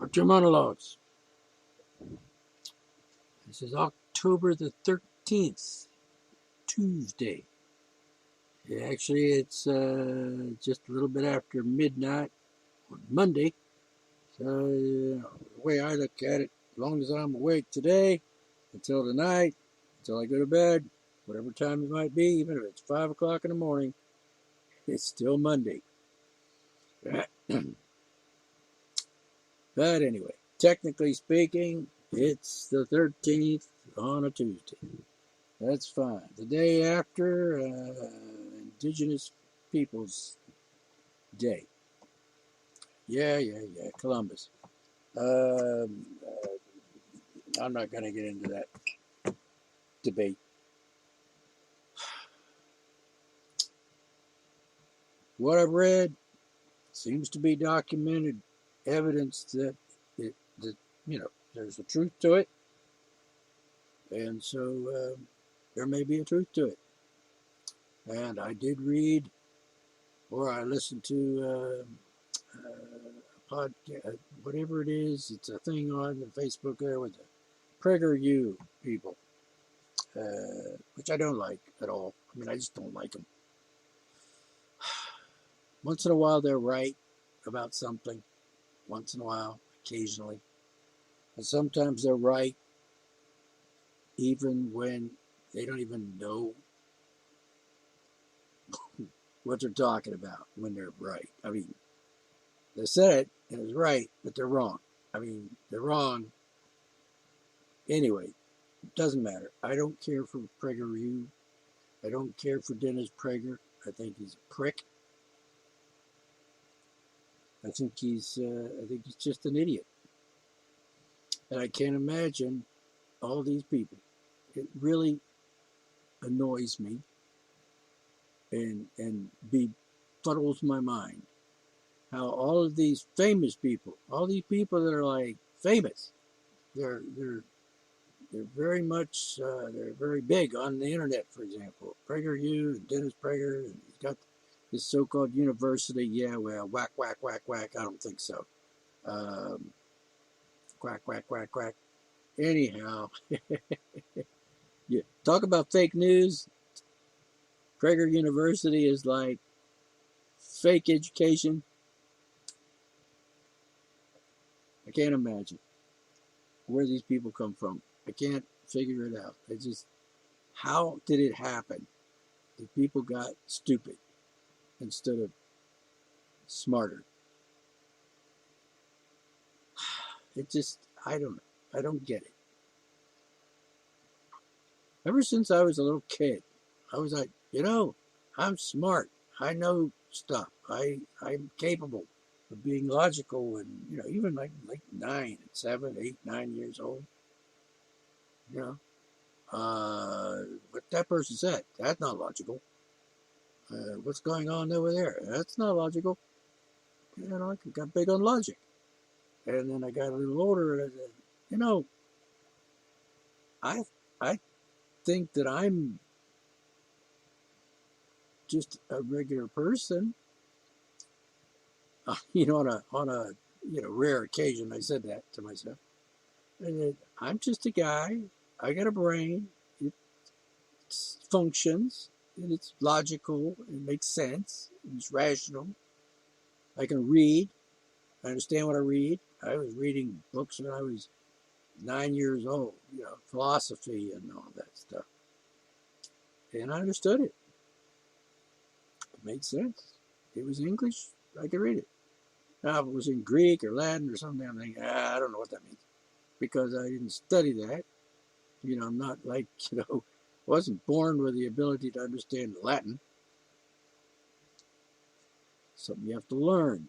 Archer Monologues. This is October the 13th, Tuesday. Actually, it's just a little bit after midnight on Monday. So, the way I look at it, as long as I'm awake today, until tonight, until I go to bed, whatever time it might be, even if it's 5 o'clock in the morning, it's still Monday. But anyway, technically speaking, it's the 13th on a Tuesday. That's fine. The day after Indigenous Peoples Day. Yeah, Columbus. I'm not going to get into that debate. What I've read seems to be documented evidence that there's a truth to it, and so there may be a truth to it. And I did read, or I listened to a podcast, whatever it is. It's a thing on the Facebook there with the PragerU people, which I don't like at all. I mean, I just don't like them. Once in a while, they're right about something. Once in a while, occasionally. And sometimes they're right even when they don't even know what they're talking about when they're right. I mean, they said it and it's right, but they're wrong. I mean, they're wrong. Anyway, it doesn't matter. I don't care for PragerU. I don't care for Dennis Prager. I think he's a prick. I think he's just an idiot. And I can't imagine all these people. It really annoys me and befuddles my mind how all of these famous people, all these people that are like famous, they're very much they're very big on the internet. For example, PragerU and Dennis Prager, and he's got this so-called university. Yeah, well, whack. I don't think so. Quack. Anyhow, yeah, talk about fake news. Prager University is like fake education. I can't imagine where these people come from. I can't figure it out. It's just, how did it happen that people got stupid instead of smarter? It just, I don't get it. Ever since I was a little kid, I was like, I'm smart. I know stuff. I'm capable of being logical, and even like 9, 7, 8, 9 years old. What that person said, that's not logical. What's going on over there? That's not logical. I got big on logic. And then I got a little older, and I said, I think that I'm just a regular person. On a rare occasion, I said that to myself. And I'm just a guy. I got a brain. It functions, and it's logical. It makes sense. It's rational. I can read. I understand what I read. I was reading books when I was 9 years old, philosophy and all that stuff. And I understood it. It made sense. It was English. I could read it. Now, if it was in Greek or Latin or something, I'm thinking, I don't know what that means. Because I didn't study that. I'm not like, wasn't born with the ability to understand Latin. Something you have to learn.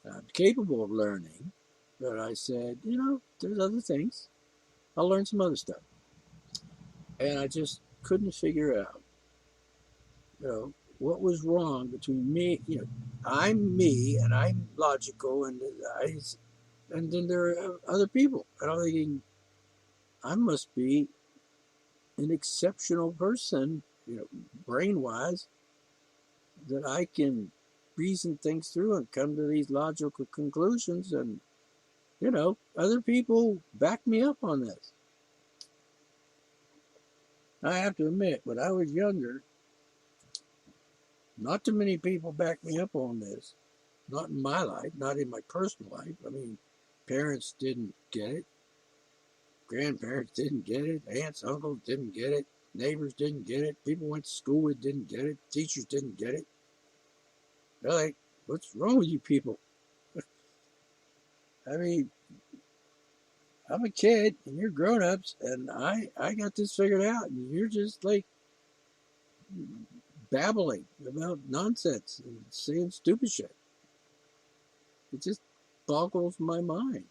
I'm capable of learning, but I said, there's other things. I'll learn some other stuff. And I just couldn't figure out, what was wrong between me. I'm me, and I'm logical, and then there are other people. And I'm thinking, I must be an exceptional person, brain-wise, that I can reason things through and come to these logical conclusions. And, other people back me up on this. I have to admit, when I was younger, not too many people backed me up on this. Not in my life, not in my personal life. I mean, parents didn't get it. Grandparents didn't get it. Aunts, uncles didn't get it. Neighbors didn't get it. People went to school with didn't get it. Teachers didn't get it. They're like, what's wrong with you people? I mean, I'm a kid and you're grown-ups and I got this figured out and you're just like babbling about nonsense and saying stupid shit. It just boggles my mind.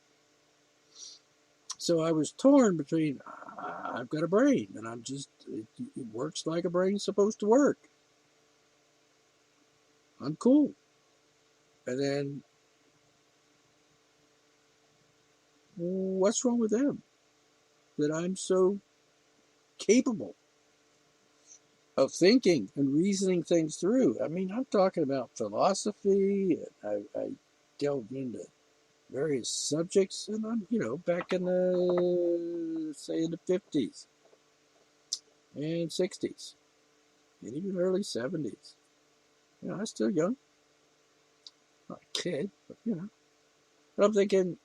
So I was torn between, I've got a brain and it works like a brain's supposed to work. I'm cool. And then, what's wrong with them? That I'm so capable of thinking and reasoning things through. I mean, I'm talking about philosophy. I delved into various subjects, and I'm, back in the 50s and 60s and even early 70s. I was still young. Not a kid, but, But I'm thinking,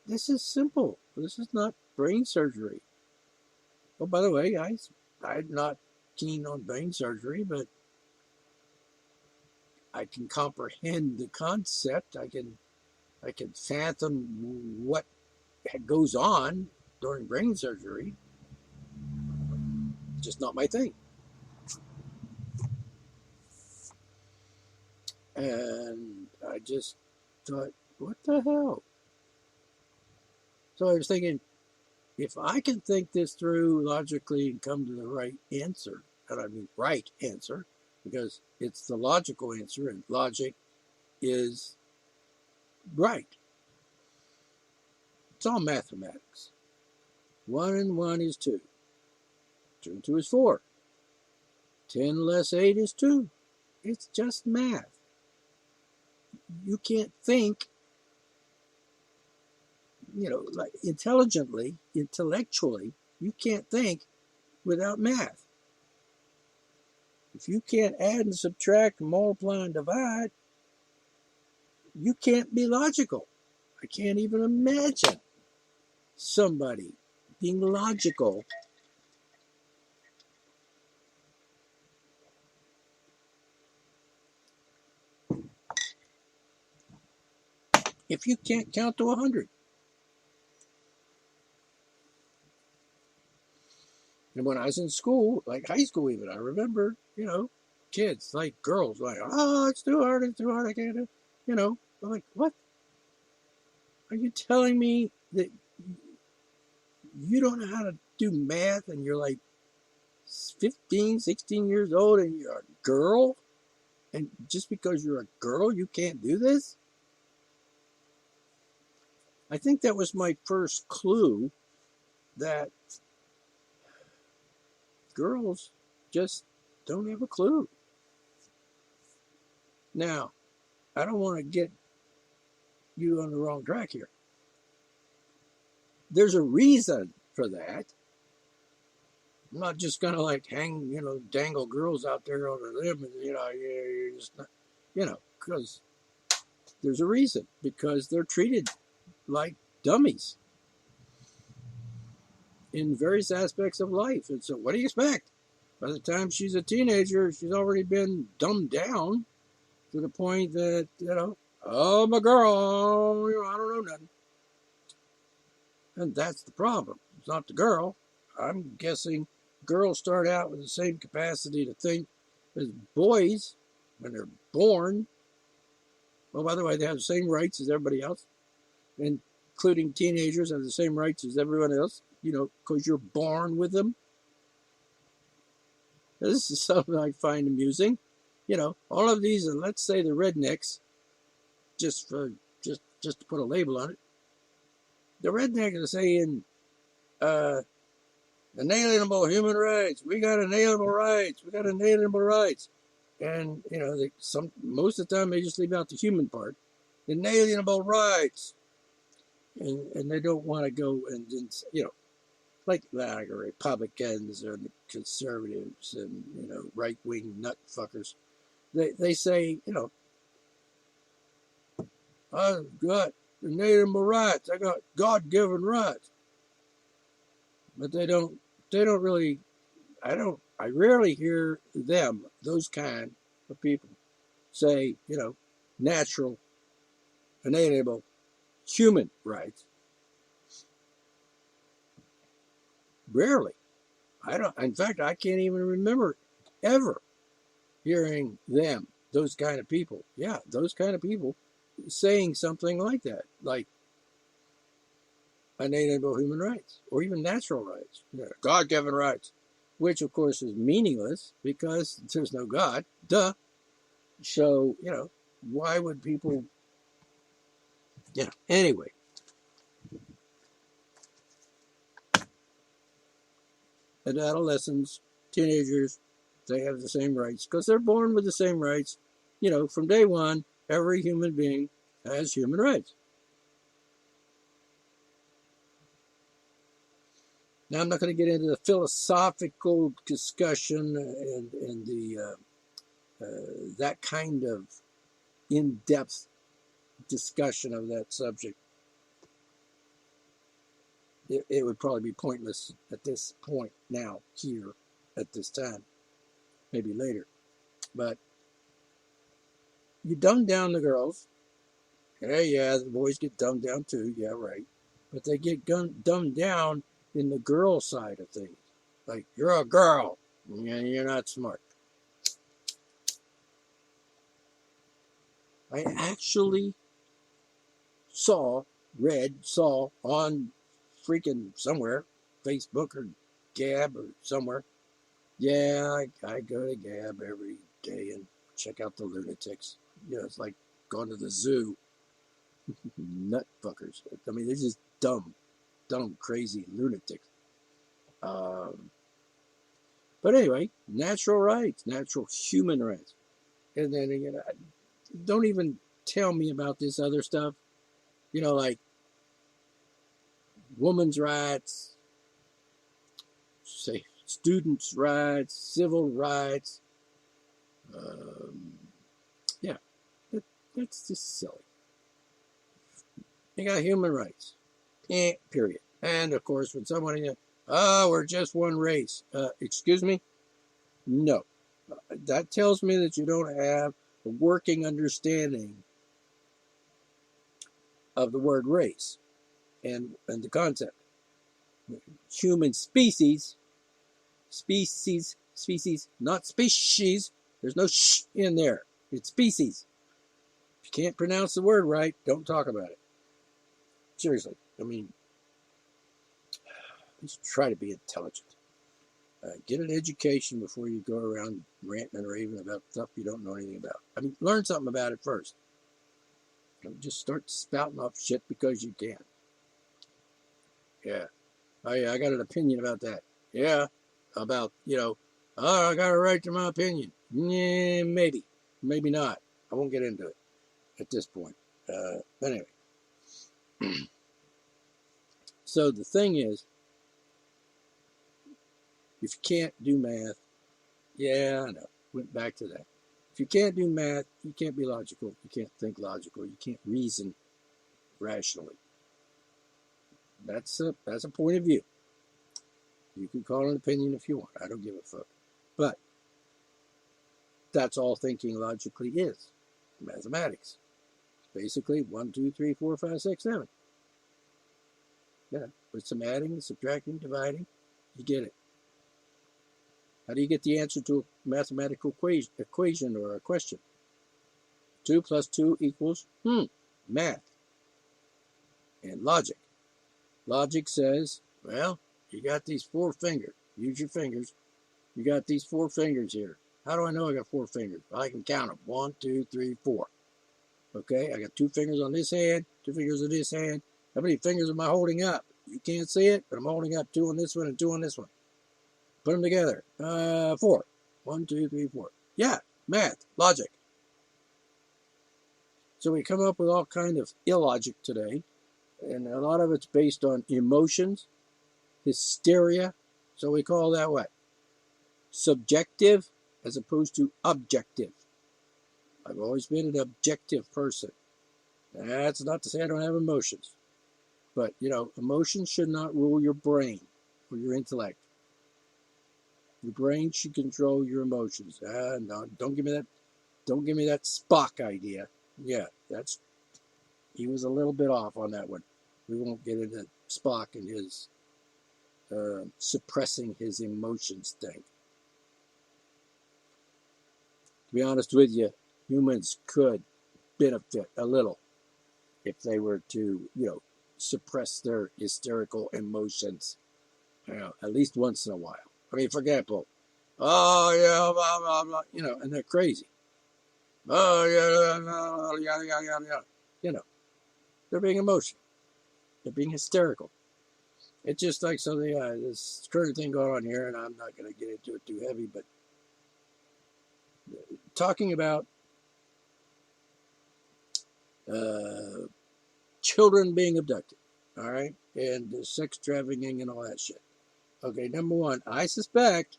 this is simple. This is not brain surgery. Oh, by the way, I'm not keen on brain surgery, but I can comprehend the concept. I can fathom what goes on during brain surgery. Just not my thing. And I just thought, what the hell? So I was thinking, if I can think this through logically and come to the right answer, and I mean right answer, because it's the logical answer, and logic is right. It's all mathematics. 1 and 1 is 2. 2 and 2 is 4. 10 less 8 is 2. It's just math. You can't think, like intelligently, intellectually, you can't think without math. If you can't add and subtract, multiply and divide, you can't be logical. I can't even imagine somebody being logical if you can't count to 100. And when I was in school, like high school even, I remember, kids, like girls, like, oh, it's too hard, I can't do it. I'm like, what? Are you telling me that you don't know how to do math and you're like 15, 16 years old and you're a girl? And just because you're a girl, you can't do this? I think that was my first clue that girls just don't have a clue. Now, I don't want to get you on the wrong track here. There's a reason for that. I'm not just going to like dangle girls out there on a limb and, you're just not, because there's a reason. Because they're treated like dummies in various aspects of life. And so what do you expect? By the time she's a teenager, she's already been dumbed down to the point that, oh, I'm a girl, I don't know nothing. And that's the problem. It's not the girl. I'm guessing girls start out with the same capacity to think as boys when they're born. Well, by the way, they have the same rights as everybody else, including teenagers have the same rights as everyone else, because you're born with them. This is something I find amusing. All of these, and let's say the rednecks, just to put a label on it, the rednecks are saying, inalienable human rights. We got inalienable rights. And, you know, most of the time they just leave out the human part. Inalienable rights. And they don't want to go and, you know, like the Republicans or the conservatives and, you know, right-wing nut fuckers. They say, you know, I've got inalienable rights. I got God-given rights. But they don't really, I rarely hear them, those kind of people, say, you know, natural, inalienable human rights. Rarely. In fact, I can't even remember ever hearing them, those kind of people. Yeah, those kind of people saying something like that, like inalienable human rights or even natural rights, you know, God-given rights, which of course is meaningless because there's no God. Duh. So, you know, why would people, yeah, anyway. And adolescents, teenagers, they have the same rights because they're born with the same rights. You know, from day one, every human being has human rights. Now, I'm not going to get into the philosophical discussion and the that kind of in-depth discussion of that subject. It would probably be pointless at this point now, here, at this time. Maybe later. But you dumb down the girls. Yeah, the boys get dumbed down too. Yeah, right. But they get dumbed down in the girl side of things. Like, you're a girl. Yeah, you're not smart. I actually saw on freaking somewhere, Facebook or Gab or somewhere. Yeah, I go to Gab every day and check out the lunatics. You know, it's like going to the zoo. Nut fuckers. I mean, they're just dumb, crazy lunatics. But anyway, natural rights, natural human rights. And then, you know, don't even tell me about this other stuff. You know, like women's rights, say students' rights, civil rights. Yeah, that's just silly. You got human rights. Period. And of course, when somebody, we're just one race. Excuse me? No. That tells me that you don't have a working understanding of the word race and the concept. Human species, not species. There's no sh in there. It's species. If you can't pronounce the word right, don't talk about it. Seriously. I mean, just try to be intelligent. Get an education before you go around ranting and raving about stuff you don't know anything about. I mean, learn something about it first. Don't just start spouting off shit because you can. Yeah. Oh, yeah, I got an opinion about that. Yeah. About, you know, I got a right to my opinion. Yeah, maybe. Maybe not. I won't get into it at this point. Anyway. So the thing is, if you can't do math, yeah, I know. Went back to that. If you can't do math, you can't be logical. You can't think logical. You can't reason rationally. That's a point of view. You can call it an opinion if you want. I don't give a fuck. But that's all thinking logically is. Mathematics. Basically 1, 2, 3, 4, 5, 6, 7. Yeah. With some adding, subtracting, dividing, you get it. How do you get the answer to a mathematical equation or a question? 2 plus 2 equals, math. And logic. Logic says, well, you got these 4 fingers. Use your fingers. You got these 4 fingers here. How do I know I got 4 fingers? Well, I can count them. 1, 2, 3, 4. Okay, I got 2 fingers on this hand, 2 fingers on this hand. How many fingers am I holding up? You can't see it, but I'm holding up 2 on this one and 2 on this one. Put them together. 4. 1, 2, 3, 4. Yeah, math, logic. So we come up with all kind of illogic today, and a lot of it's based on emotions, hysteria. So we call that what? Subjective as opposed to objective. I've always been an objective person. That's not to say I don't have emotions. But, emotions should not rule your brain or your intellect. Your brain should control your emotions. No, don't give me that Spock idea. Yeah, he was a little bit off on that one. We won't get into Spock and his suppressing his emotions thing. To be honest with you, humans could benefit a little if they were to, suppress their hysterical emotions, at least once in a while. I mean, for example, oh yeah, blah blah blah, and they're crazy. Oh yeah, yada yada yada yada. They're being emotional. They're being hysterical. It's just like something, this current thing going on here, and I'm not going to get into it too heavy, but talking about children being abducted, all right, and sex trafficking and all that shit. Okay, number one, I suspect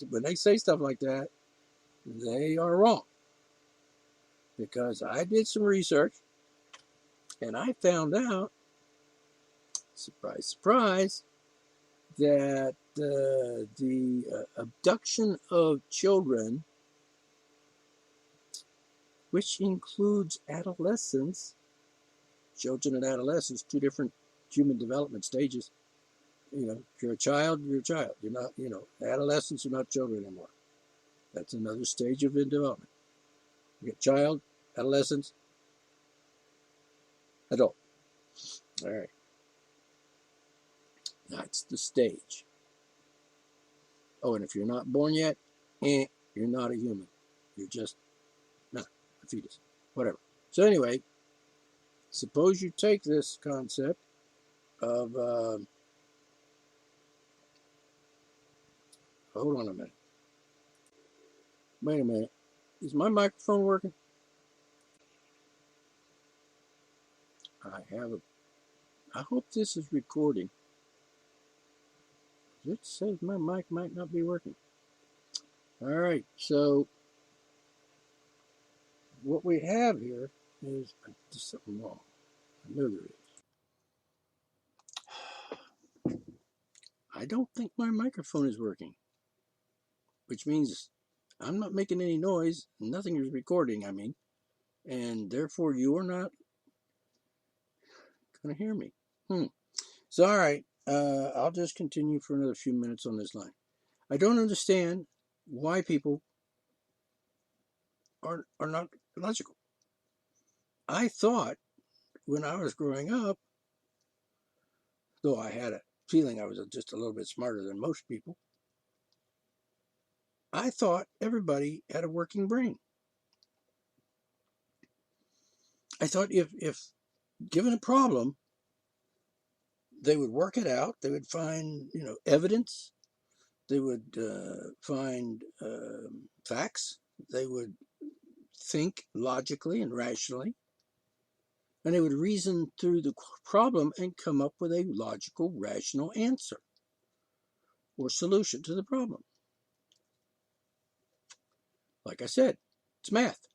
when they say stuff like that, they are wrong. Because I did some research, and I found out, surprise, surprise, that the abduction of children, which includes adolescents, children and adolescents, two different human development stages. If you're a child, you're a child. You're not, adolescents are not children anymore. That's another stage of development. You get child, adolescence, adult. All right. That's the stage. Oh, and if you're not born yet, you're not a human. You're just a fetus. Whatever. So anyway, suppose you take this concept of, hold on a minute. Wait a minute. Is my microphone working? I hope this is recording. It says my mic might not be working. All right, so what we have here is something wrong. I know there is. I don't think my microphone is working, which means I'm not making any noise. Nothing is recording, and therefore you are not going to hear me. So, all right, I'll just continue for another few minutes on this line. I don't understand why people are not logical. I thought when I was growing up, though I had a feeling I was just a little bit smarter than most people, I thought everybody had a working brain. I thought if given a problem, they would work it out. They would find, evidence. They would find facts. They would think logically and rationally. And they would reason through the problem and come up with a logical, rational answer or solution to the problem. Like I said, it's math.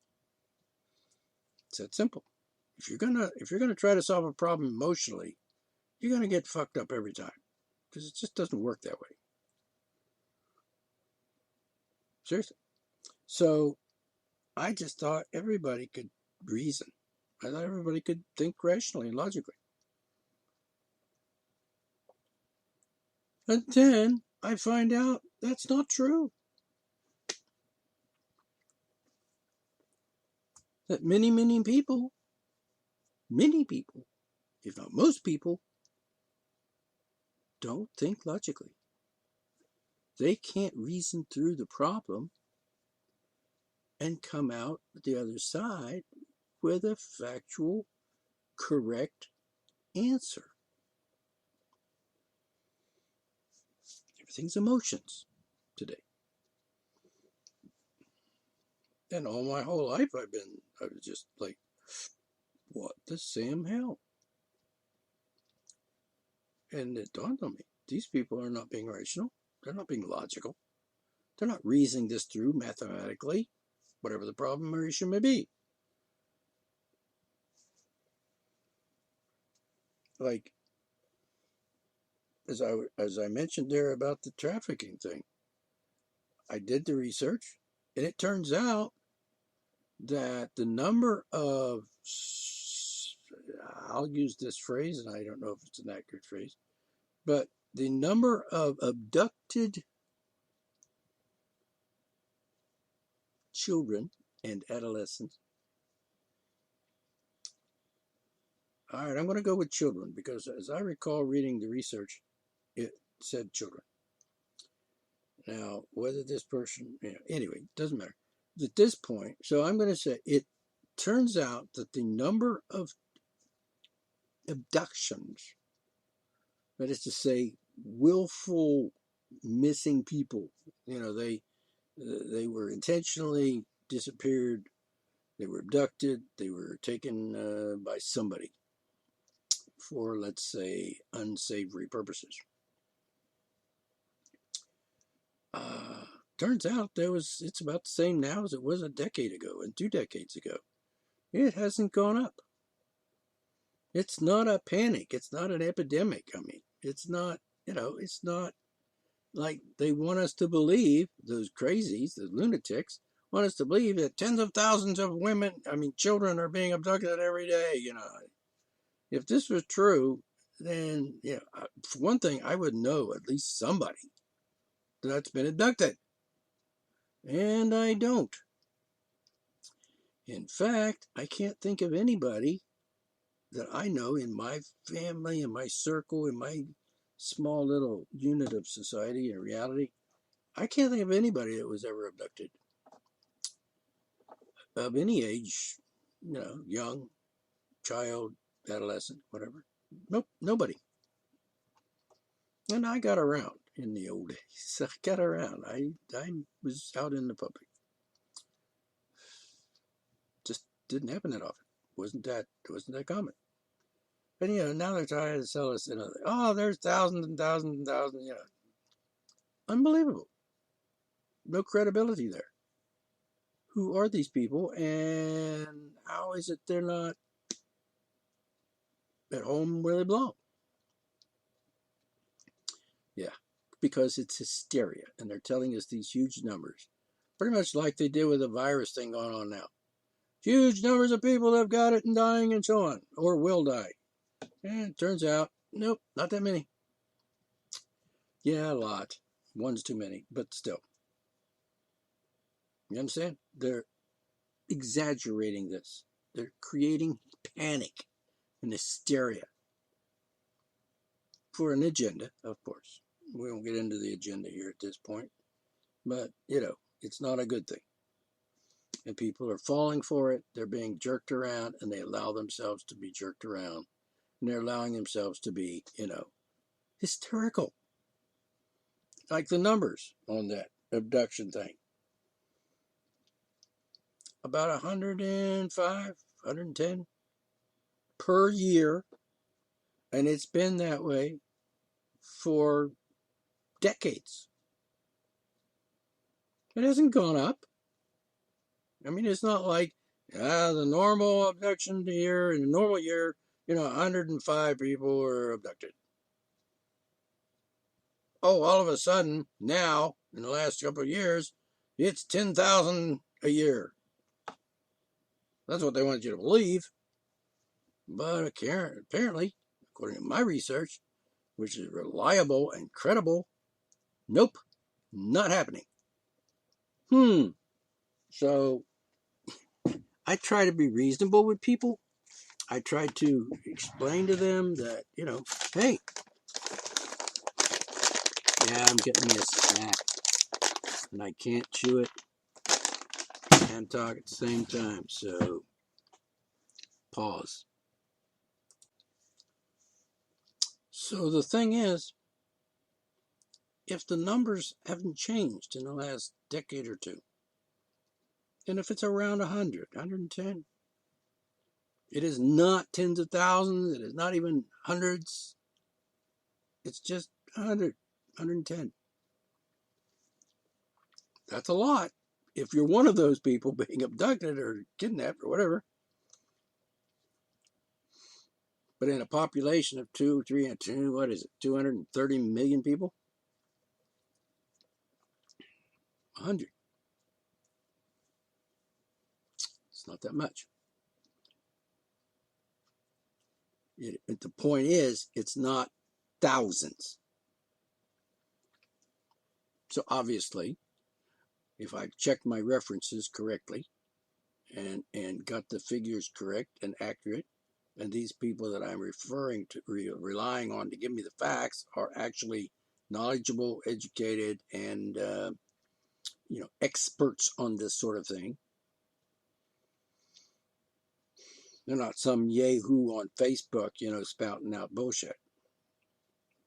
It's that simple. If you're gonna try to solve a problem emotionally, you're gonna get fucked up every time because it just doesn't work that way. Seriously. So I just thought everybody could reason. I thought everybody could think rationally and logically. And then I find out that's not true. That many people, if not most people, don't think logically. They can't reason through the problem and come out the other side with a factual, correct answer. Everything's emotions today. And all my whole life I was just like, what the Sam hell? And it dawned on me, these people are not being rational. They're not being logical. They're not reasoning this through mathematically, whatever the problem or issue may be. Like, as I mentioned there about the trafficking thing, I did the research, and it turns out that the number of, I'll use this phrase, and I don't know if it's an accurate phrase, but the number of abducted children and adolescents. All right, I'm going to go with children because as I recall reading the research, it said children. Now, whether this person, anyway, doesn't matter. At this point, so I'm going to say it turns out that the number of abductions, that is to say, willful missing people, they were intentionally disappeared, they were abducted, they were taken by somebody for, let's say, unsavory purposes. Turns out it's about the same now as it was a decade ago and 2 decades ago. It hasn't gone up. It's not a panic. It's not an epidemic. I mean, it's not like they want us to believe, those crazies, the lunatics, want us to believe that tens of thousands of children are being abducted every day. If this was true, then, for one thing, I would know at least somebody that's been abducted. And I don't. In fact, I can't think of anybody that I know in my family, in my circle, in my small little unit of society and reality. I can't think of anybody that was ever abducted of any age, young, child, adolescent, whatever. Nope, nobody. And I got around in the old days. I got around. I was out in the public. Just didn't happen that often. Wasn't that common. And now they're trying to sell us there's thousands and thousands and thousands, Unbelievable. No credibility there. Who are these people, and how is it they're not at home where they belong? Yeah, because it's hysteria, and they're telling us these huge numbers. Pretty much like they did with the virus thing going on now. Huge numbers of people have got it and dying and so on, or will die. And it turns out, nope, not that many. Yeah, a lot. One's too many, but still. You understand? They're exaggerating this. They're creating panic and hysteria for an agenda, of course. We won't get into the agenda here at this point, but, it's not a good thing. And people are falling for it. They're being jerked around, and they allow themselves to be jerked around. And they're allowing themselves to be, hysterical. Like the numbers on that abduction thing. About 105, 110 per year. And it's been that way for decades. It hasn't gone up. I mean, it's not like the normal abduction year, in a normal year, 105 people were abducted. Oh, all of a sudden, now, in the last couple of years, it's 10,000 a year. That's what they want you to believe. But apparently, according to my research, which is reliable and credible, nope, not happening. So, I try to be reasonable with people. I try to explain to them that, hey, yeah, I'm getting me a snack, and I can't chew it and talk at the same time, so pause. So the thing is, if the numbers haven't changed in the last decade or two, And if it's around 100, 110, it is not tens of thousands. It is not even hundreds. It's just 100, 110. That's a lot. If you're one of those people being abducted or kidnapped or whatever. But in a population of 230 million people? 100. It's not that much. The point is, it's not thousands. So obviously, if I checked my references correctly and got the figures correct and accurate, and these people that I'm referring to, relying on to give me the facts, are actually knowledgeable, educated, and experts on this sort of thing. They're not some yahoo on Facebook, spouting out bullshit.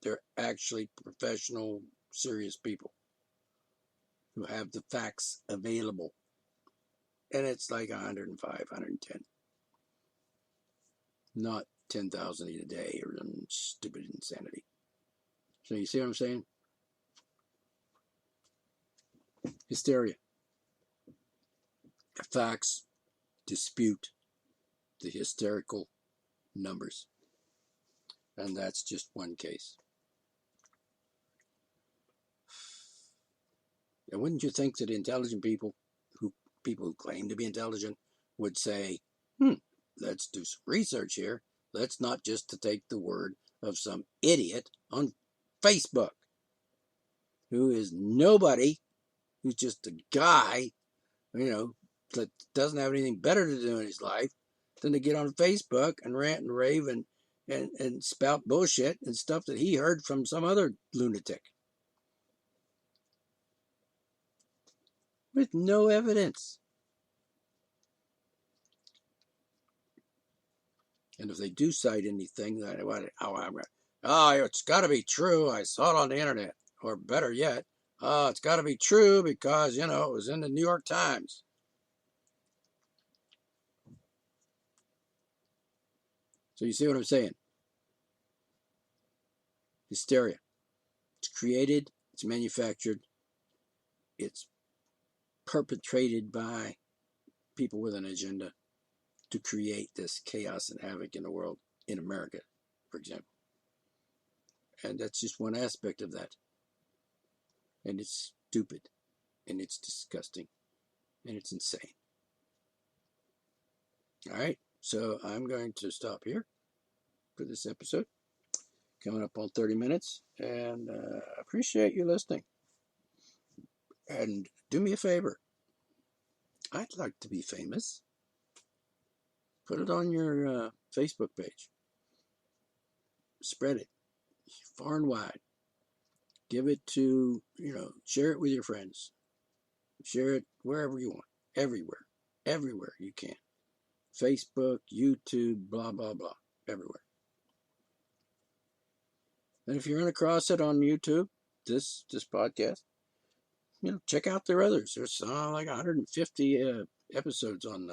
They're actually professional, serious people who have the facts available. And it's like 105, 110. Not 10,000 a day or some stupid insanity. So you see what I'm saying? Hysteria. The facts dispute the hysterical numbers. And that's just one case. And wouldn't you think that intelligent people who claim to be intelligent would say, let's do some research here. Let's not just to take the word of some idiot on Facebook who is nobody, who's just a guy, that doesn't have anything better to do in his life than to get on Facebook and rant and rave and spout bullshit and stuff that he heard from some other lunatic with no evidence. And if they do cite anything, it's got to be true. I saw it on the internet. Or better yet, it's got to be true because, it was in the New York Times. So you see what I'm saying? Hysteria. It's created, it's manufactured, it's perpetrated by people with an agenda to create this chaos and havoc in the world, in America, for example. And that's just one aspect of that. And it's stupid, and it's disgusting, and it's insane. All right, so I'm going to stop here for this episode. Coming up on 30 minutes, and I appreciate you listening. And do me a favor. I'd like to be famous. Put it on your Facebook page. Spread it far and wide. Give it to, share it with your friends. Share it wherever you want. Everywhere you can. Facebook, YouTube, blah, blah, blah. Everywhere. And if you run across it on YouTube, this podcast, check out their others. There's like 150 episodes on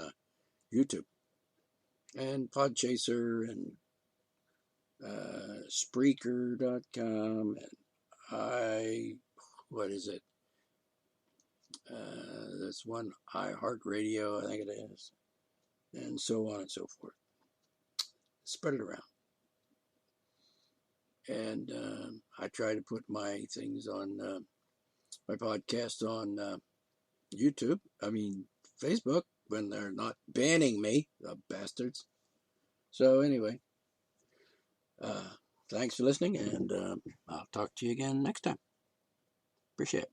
YouTube. And Podchaser and Spreaker.com and what is it? That's one, iHeartRadio, I think it is. And so on and so forth. Spread it around. And I try to put my things on, my podcast on Facebook, when they're not banning me, the bastards. So anyway, thanks for listening, and I'll talk to you again next time. Appreciate it.